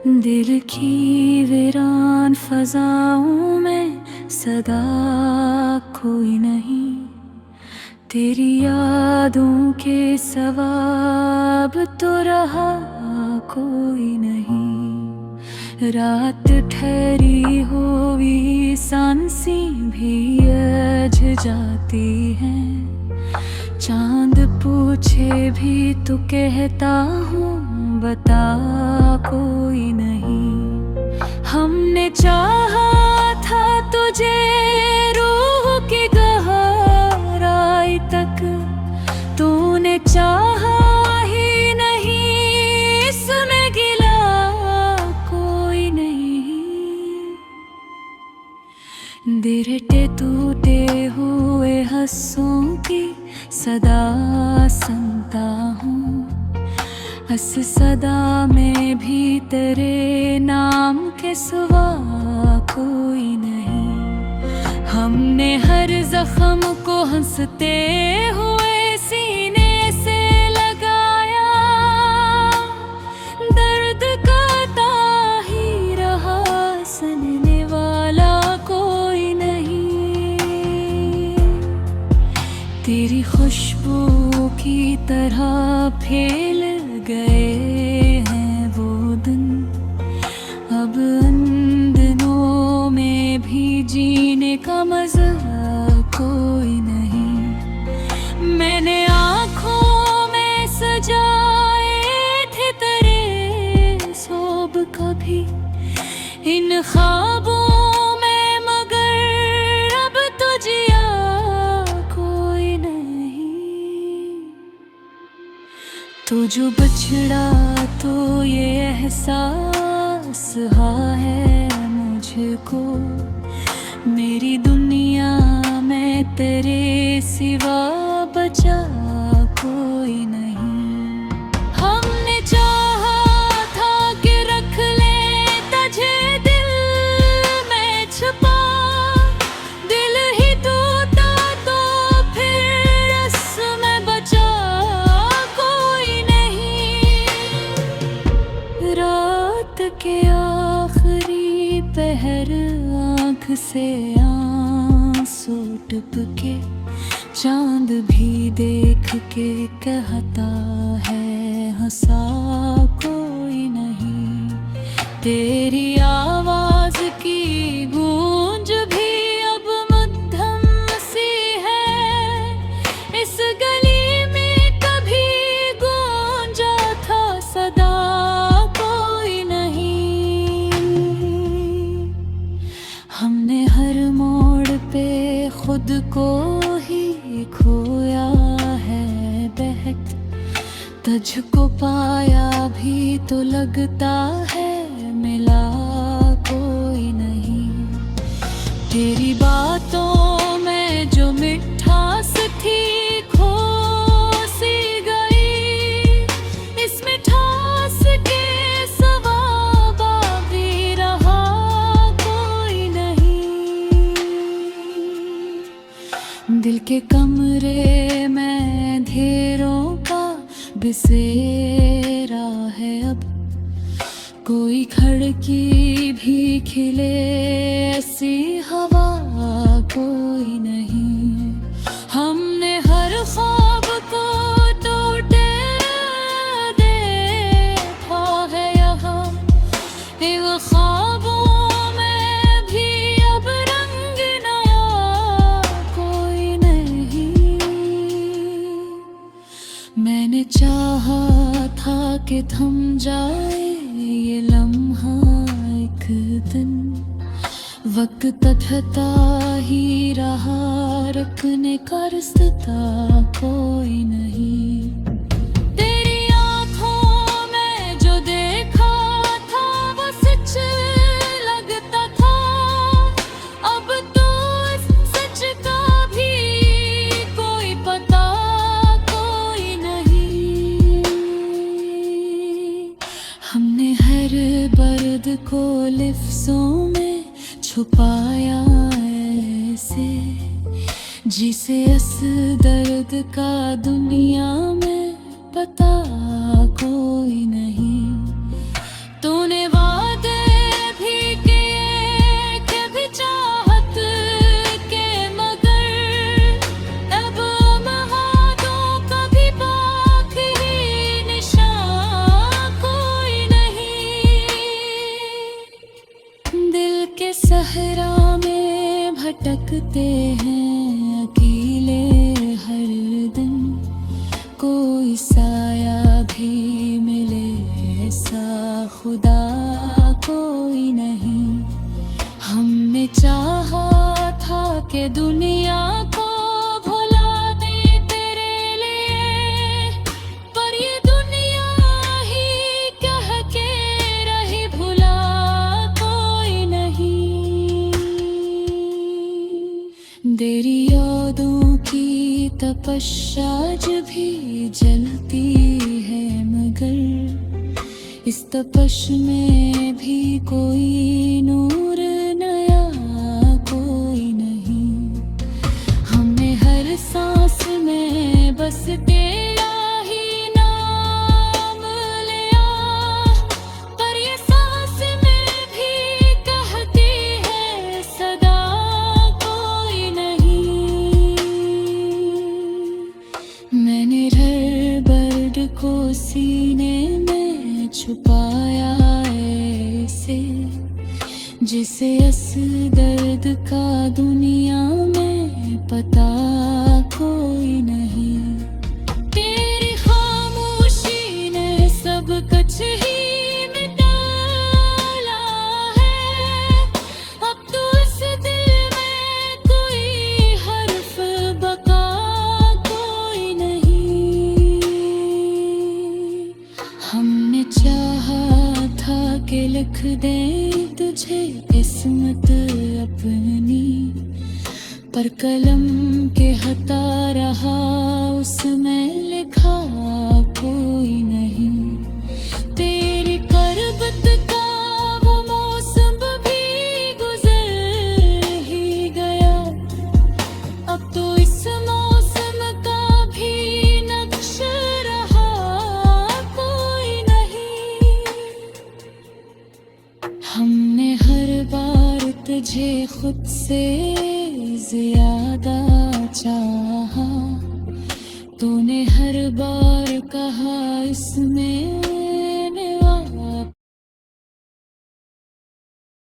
दिल की वीरान फजाओं में सदा कोई नहीं, तेरी यादों के सवाब तो रहा कोई नहीं। रात ठहरी हुई सांसें भी अझ जाती हैं, चांद पूछे भी तो कहता हूँ बता कोई नहीं। हमने चाहा था तुझे रूह की गहराई तक, तूने चाहा ही नहीं, इसमें गिला कोई नहीं। दिरटे टूटे हुए हंसों की सदा सुनता हूँ, हंस सदा में भी तेरे नाम के सिवा कोई नहीं। हमने हर जख्म को हंसते हुए सीने से लगाया, दर्द का ही रहा, सुनने वाला कोई नहीं। तेरी खुशबू की तरह फैल गए हैं वो दिन, अब उन दिनों में भी जीने का मजा कोई नहीं। मैंने आँखों में सजाए थे तेरे सोब कभी इन ख्वाबों में, मगर अब तो जिया कोई नहीं। तो जो बछड़ा तो ये एहसास है मुझको, मेरी दुनिया में तेरे सिवा बचा कोई नहीं। हमने चाहा था कि रख ले तुझे दिल में छुपा, दिल ही टूटा तो फिर इसमें बचा कोई नहीं। रात के आखिरी पहर आँख से आंसू टपके, चांद भी देख के कहता है हंसा कोई नहीं। तेरी आवाज की गूंज भी अब मध्यम सी है, इस गली में कभी गूंजा था सदा कोई नहीं। हमने हर मोड़ पे खुद को ही खोया है बहक, तुझको पाया भी तो लगता है मिला कोई नहीं। तेरी बातों में जो मिठास थी खो सी गई, इस मिठास के सिवा बाकी रहा कोई नहीं। दिल के कमरे में अंधेरों का बिसेरा है अब, कोई खिड़की भी खिले ऐसी हवा कोई नहीं। हमने हर ख्वाब को टूटे देखा है यहाँ, इन ख्वाबों में भी अब रंग नया कोई नहीं। मैंने चाहा था कि थम जाए ये लम्हा एक दिन, वक्त तथता ही रहा, रखने का रिश्ता कोई नहीं। तेरी आँखों में जो देखा था वो सच लगता था, अब तो इस सच का भी कोई पता कोई नहीं। हमने हर दर्द को लिफ्ज़ों में छुपाया ऐसे, जिसे इस दर्द का दुनिया में पता कोई नहीं। तूने सहरा में भटकते हैं अकेले हर दिन, कोई साया भी मिले ऐसा खुदा कोई नहीं। हमने चाहा था कि दुनिया को भुला दे तेरे लिए, पर ये दुनिया ही कह के रही भुला कोई नहीं। तेरी यादों की तपस्या आज भी जलती है, मगर इस तपश में भी कोई नूर नया कोई नहीं। हमने हर सांस में बस तेरा ही नाम लिया, पर ये सांस में भी कहती है सदा कोई नहीं। मैंने हर बर्ड को सीने में छुपाया ऐसे, जिसे अस दर्द का दुनिया में पता कोई नहीं। तेरी खामोशी ने सब कुछ ही मिटाला है, अब तो इस दिल में कोई हर्फ बका कोई नहीं। हमने चाहा था कि लिख दें तुझे किस्मत अपनी, पर कलम के हता रहा उसमें लिखा कोई नहीं। तेरी करबत का वो मौसम भी गुजर ही गया, अब तो इस मौसम का भी नक्श रहा कोई नहीं। हमने हर बार तुझे खुद से ज्यादा चाहा, तूने हर बार कहा इसमें